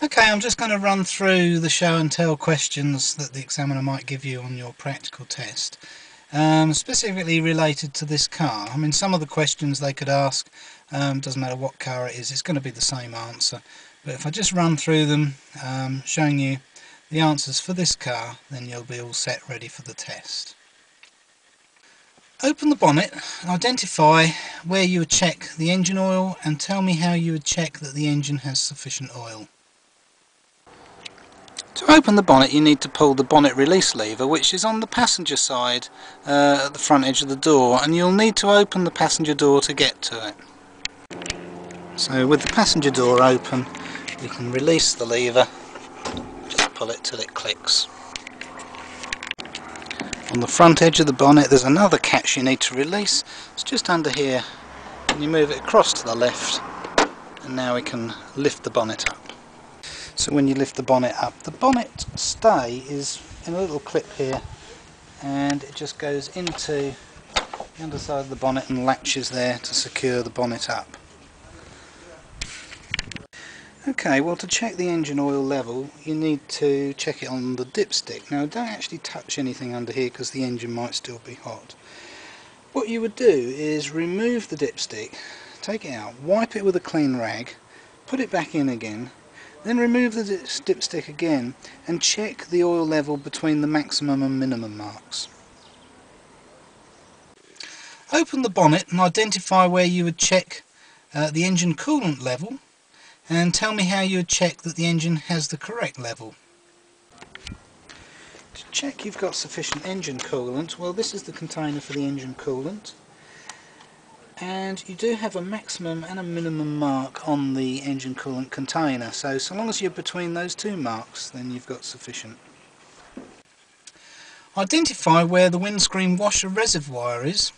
Okay, I'm just going to run through the show and tell questions that the examiner might give you on your practical test, specifically related to this car. I mean, some of the questions they could ask, doesn't matter what car it is, it's going to be the same answer. But if I just run through them, showing you the answers for this car, then you'll be all set ready for the test. Open the bonnet, identify where you would check the engine oil, and tell me how you would check that the engine has sufficient oil. To open the bonnet, you need to pull the bonnet release lever, which is on the passenger side at the front edge of the door, and you'll need to open the passenger door to get to it. So with the passenger door open, we can release the lever, just pull it till it clicks. On the front edge of the bonnet there's another catch you need to release. It's just under here, and you move it across to the left, and now we can lift the bonnet up. So when you lift the bonnet up, the bonnet stay is in a little clip here, and it just goes into the underside of the bonnet and latches there to secure the bonnet up. Okay, well, to check the engine oil level you need to check it on the dipstick. Now don't actually touch anything under here because the engine might still be hot. What you would do is remove the dipstick, take it out, wipe it with a clean rag, put it back in again, then remove the dipstick again and check the oil level between the maximum and minimum marks. Open the bonnet and identify where you would check the engine coolant level, and tell me how you would check that the engine has the correct level. To check you've got sufficient engine coolant, well, this is the container for the engine coolant. And you do have a maximum and a minimum mark on the engine coolant container, so long as you're between those two marks, then you've got sufficient. Identify where the windscreen washer reservoir is,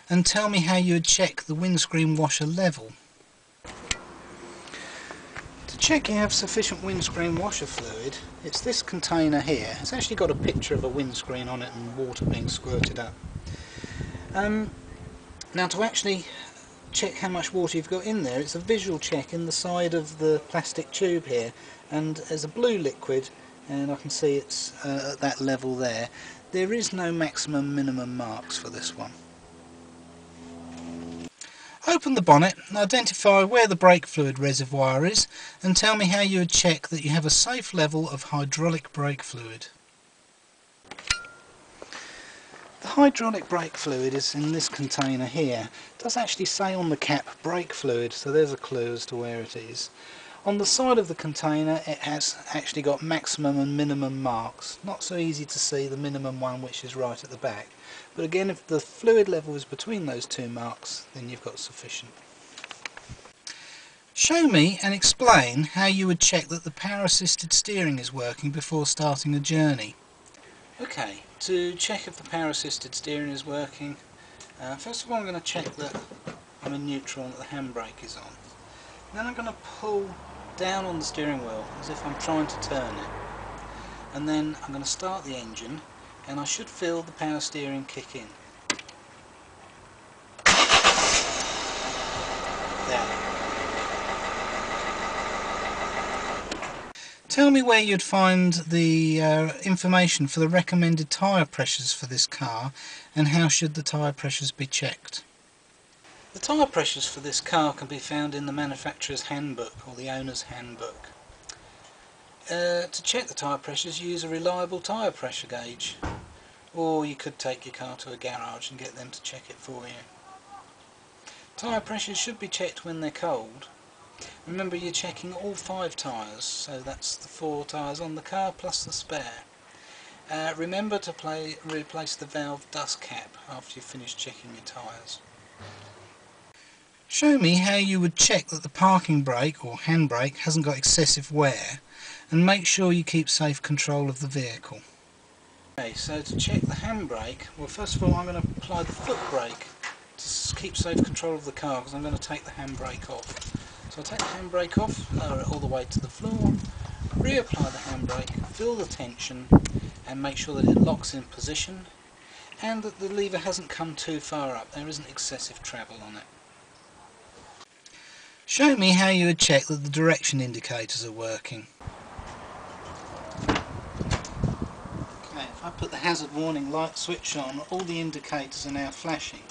and tell me how you would check the windscreen washer level. To check you have sufficient windscreen washer fluid, it's this container here. It's actually got a picture of a windscreen on it and water being squirted up. Now to actually check how much water you've got in there, it's a visual check in the side of the plastic tube here, and there's a blue liquid, and I can see it's at that level there. There is no maximum minimum marks for this one. Open the bonnet and identify where the brake fluid reservoir is, and tell me how you would check that you have a safe level of hydraulic brake fluid. The hydraulic brake fluid is in this container here. It does actually say on the cap brake fluid, so there's a clue as to where it is. On the side of the container it has actually got maximum and minimum marks. Not so easy to see the minimum one, which is right at the back. But again, if the fluid level is between those two marks, then you've got sufficient. Show me and explain how you would check that the power assisted steering is working before starting a journey. Okay, to check if the power assisted steering is working, first of all I'm going to check that I'm in neutral and that the handbrake is on. Then I'm going to pull down on the steering wheel as if I'm trying to turn it, and then I'm going to start the engine, and I should feel the power steering kick in. There. Tell me where you'd find the information for the recommended tyre pressures for this car, and how should the tyre pressures be checked. The tyre pressures for this car can be found in the manufacturer's handbook or the owner's handbook. To check the tyre pressures, use a reliable tyre pressure gauge, or you could take your car to a garage and get them to check it for you. Tyre pressures should be checked when they're cold. Remember, you're checking all 5 tyres, so that's the 4 tyres on the car plus the spare. Remember to replace the valve dust cap after you've finished checking your tyres. Show me how you would check that the parking brake or handbrake hasn't got excessive wear, and make sure you keep safe control of the vehicle. Okay, so to check the handbrake, well, first of all I'm going to apply the foot brake to keep safe control of the car, because I'm going to take the handbrake off. So I take the handbrake off, lower it all the way to the floor, reapply the handbrake, feel the tension and make sure that it locks in position and that the lever hasn't come too far up, there isn't excessive travel on it. Show me how you would check that the direction indicators are working. Okay, if I put the hazard warning light switch on, all the indicators are now flashing.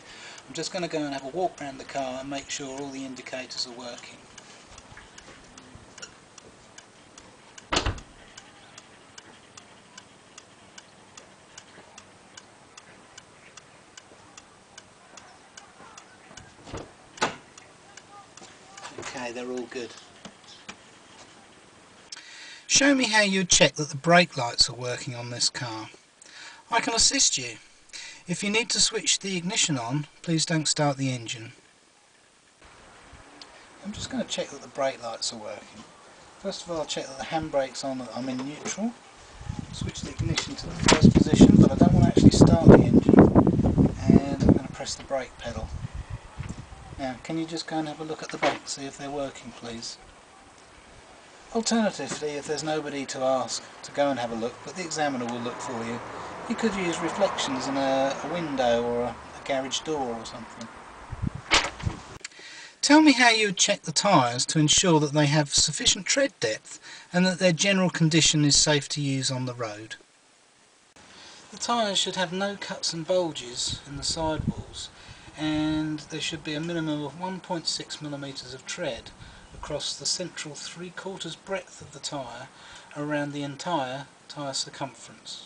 I'm just going to go and have a walk around the car and make sure all the indicators are working. Okay, they're all good. Show me how you check that the brake lights are working on this car. I can assist you. If you need to switch the ignition on, please don't start the engine. I'm just going to check that the brake lights are working. First of all, I'll check that the handbrake's on, that I'm in neutral. Switch the ignition to the first position, but I don't want to actually start the engine. And I'm going to press the brake pedal. Now, can you just go and have a look at the back, see if they're working, please? Alternatively, if there's nobody to ask to go and have a look, but the examiner will look for you, you could use reflections in a window or a garage door or something. Tell me how you would check the tyres to ensure that they have sufficient tread depth and that their general condition is safe to use on the road. The tyres should have no cuts and bulges in the sidewalls, and there should be a minimum of 1.6mm of tread across the central 3/4 breadth of the tyre around the entire tyre circumference.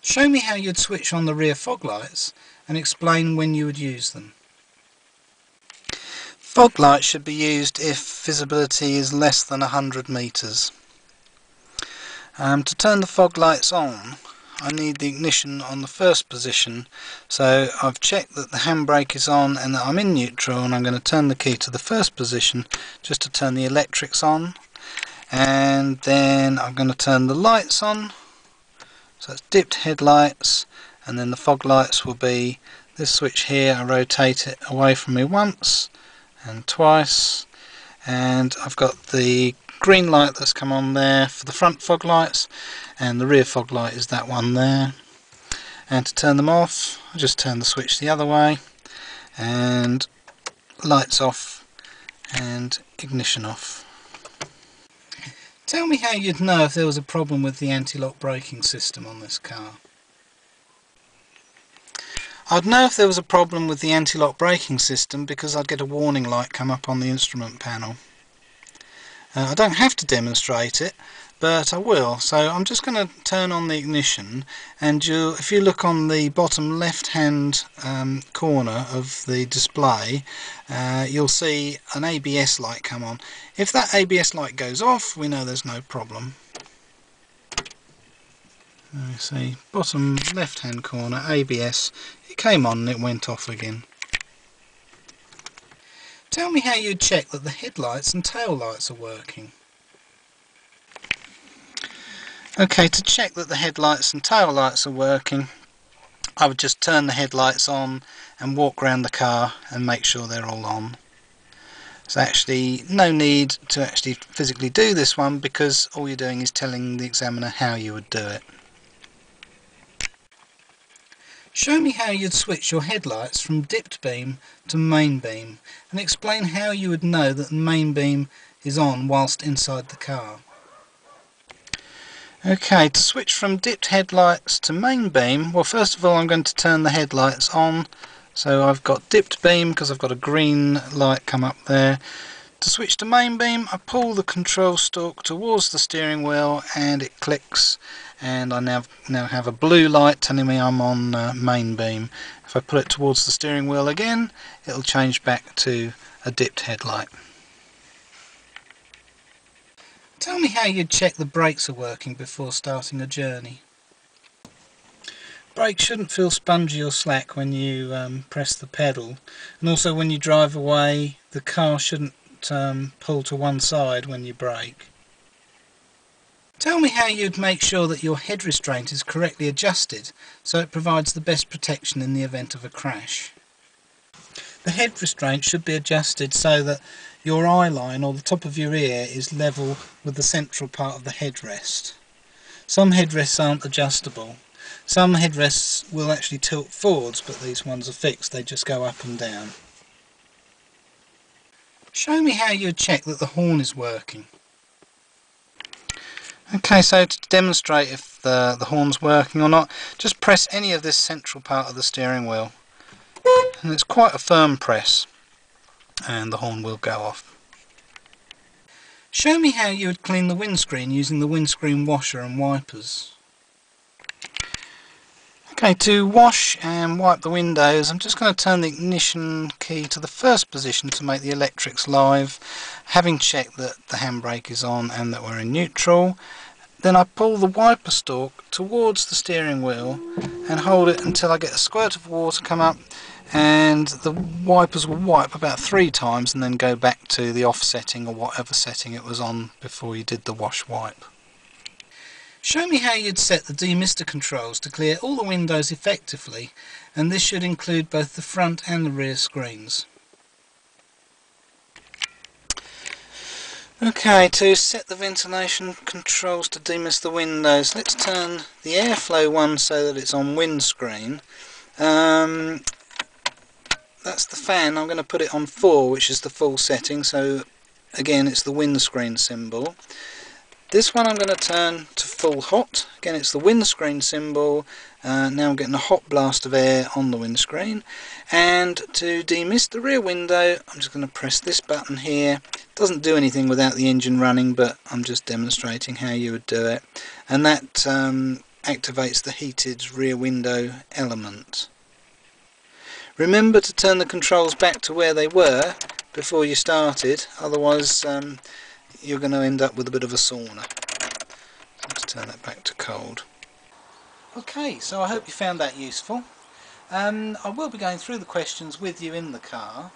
Show me how you'd switch on the rear fog lights and explain when you would use them. Fog lights should be used if visibility is less than 100 metres. To turn the fog lights on, I need the ignition on the first position, so I've checked that the handbrake is on and that I'm in neutral, and I'm going to turn the key to the first position just to turn the electrics on, and then I'm going to turn the lights on, so it's dipped headlights, and then the fog lights will be this switch here. I rotate it away from me once and twice, and I've got the green light that's come on there for the front fog lights, and the rear fog light is that one there. And to turn them off, I just turn the switch the other way, and lights off and ignition off. Tell me how you'd know if there was a problem with the anti-lock braking system on this car. I'd know if there was a problem with the anti-lock braking system because I'd get a warning light come up on the instrument panel. I don't have to demonstrate it, but I will. So I'm just going to turn on the ignition, and if you look on the bottom left hand corner of the display, you'll see an ABS light come on. If that ABS light goes off, we know there's no problem. You see, bottom left hand corner, ABS, it came on and it went off again. Tell me how you check that the headlights and tail lights are working. Okay, to check that the headlights and tail lights are working, I would just turn the headlights on and walk around the car and make sure they're all on. There's actually no need to actually physically do this one, because all you're doing is telling the examiner how you would do it. Show me how you'd switch your headlights from dipped beam to main beam, and explain how you would know that the main beam is on whilst inside the car. Okay, to switch from dipped headlights to main beam, well, first of all I'm going to turn the headlights on. So I've got dipped beam because I've got a green light come up there. To switch to main beam, I pull the control stalk towards the steering wheel and it clicks, and I now have a blue light telling me I'm on main beam. If I put it towards the steering wheel again, it'll change back to a dipped headlight. Tell me how you'd check the brakes are working before starting a journey. Brakes shouldn't feel spongy or slack when you press the pedal, and also when you drive away the car shouldn't pull to one side when you brake. Tell me how you'd make sure that your head restraint is correctly adjusted so it provides the best protection in the event of a crash. The head restraint should be adjusted so that your eye line or the top of your ear is level with the central part of the headrest. Some headrests aren't adjustable. Some headrests will actually tilt forwards, but these ones are fixed, they just go up and down. Show me how you'd check that the horn is working. Okay, so to demonstrate if the horn's working or not, just press any of this central part of the steering wheel. And it's quite a firm press, and the horn will go off. Show me how you would clean the windscreen using the windscreen washer and wipers. Okay, to wash and wipe the windows, I'm just going to turn the ignition key to the first position to make the electrics live, having checked that the handbrake is on and that we're in neutral. Then I pull the wiper stalk towards the steering wheel and hold it until I get a squirt of water come up, and the wipers will wipe about 3 times and then go back to the off setting or whatever setting it was on before you did the wash wipe. Show me how you'd set the demister controls to clear all the windows effectively, and this should include both the front and the rear screens. Okay, to set the ventilation controls to demist the windows, let's turn the airflow one so that it's on windscreen. That's the fan. I'm going to put it on 4, which is the full setting, so again it's the windscreen symbol. This one I'm going to turn to full hot. Again, it's the windscreen symbol. Now I'm getting a hot blast of air on the windscreen. And to demist the rear window, I'm just going to press this button here. It doesn't do anything without the engine running, but I'm just demonstrating how you would do it. And that activates the heated rear window element. Remember to turn the controls back to where they were before you started, otherwise you're going to end up with a bit of a sauna. Let's turn that back to cold. Okay, so I hope you found that useful. I will be going through the questions with you in the car,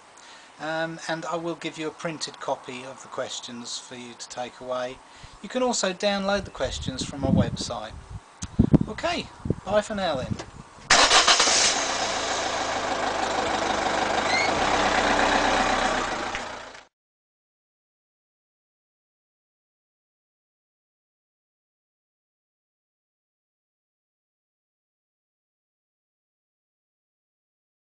and I will give you a printed copy of the questions for you to take away. You can also download the questions from our website. Okay, bye for now then.